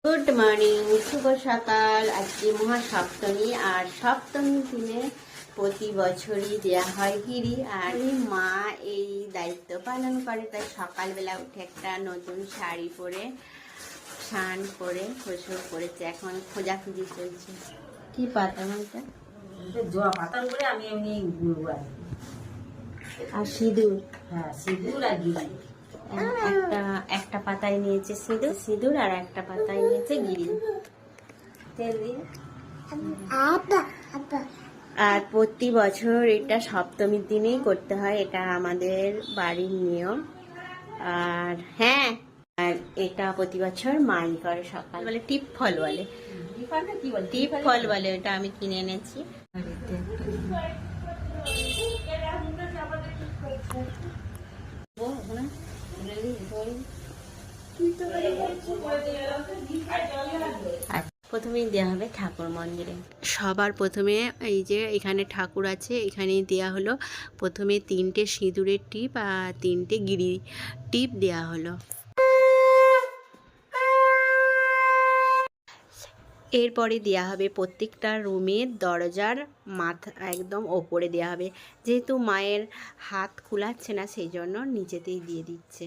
Good morning, শুভ সকাল। আজকে মহাসপ্তমী, আর সপ্তমীর দিনে প্রতি বছরই দেওয়া হয় গিরি। আর মা এই দায়িত্ব পালন করে, তাই সকালবেলা উঠে একটা নতুন শাড়ি পরে স্নান করে গোসল করেছে। এখন খোঁজাখুঁজি চলছে। কি পাতা মাটা? জোয়া পাতার উপরে আমি এমনি গুলবো আর সিঁদুর। হ্যাঁ, সিঁদুর আর গিরি। একটা পাতায় নিয়েছে সিঁদুর আর একটা পাতায় নিয়েছে গিরি। তেল দিয়ে। আর প্রতি বছর এটা সপ্তমীর দিনেই করতে হয়, এটা আমাদের বাড়ির নিয়ম। আর হ্যাঁ, আর এটা প্রতি বছর মাই করে। সকাল বলে টিপ ফল বলে, টিপ ফল বলে, এটা আমি কিনে এনেছি। প্রথমেই দেওয়া হবে ঠাকুর মন্দিরে। সবার প্রথমে এই যে এখানে ঠাকুর আছে, এখানেই দেওয়া হলো প্রথমে 3টে সিঁদুরের টিপ আর 3টে গিরি টিপ দেওয়া হলো। এরপরে দেওয়া হবে প্রত্যেকটা রুমের দরজার মাথা একদম ওপরে দেওয়া হবে। যেহেতু মায়ের হাত কুলাচ্ছে না, সেই জন্য নিচেতেই দিয়ে দিচ্ছে।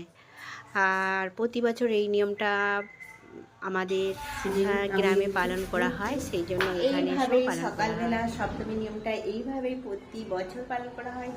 আর প্রতি বছর এই নিয়মটা আমাদের গ্রামে পালন করা হয়, সেই জন্য এখানে সকালবেলা সপ্তমী নিয়মটা এইভাবেই প্রতি বছর পালন করা হয়।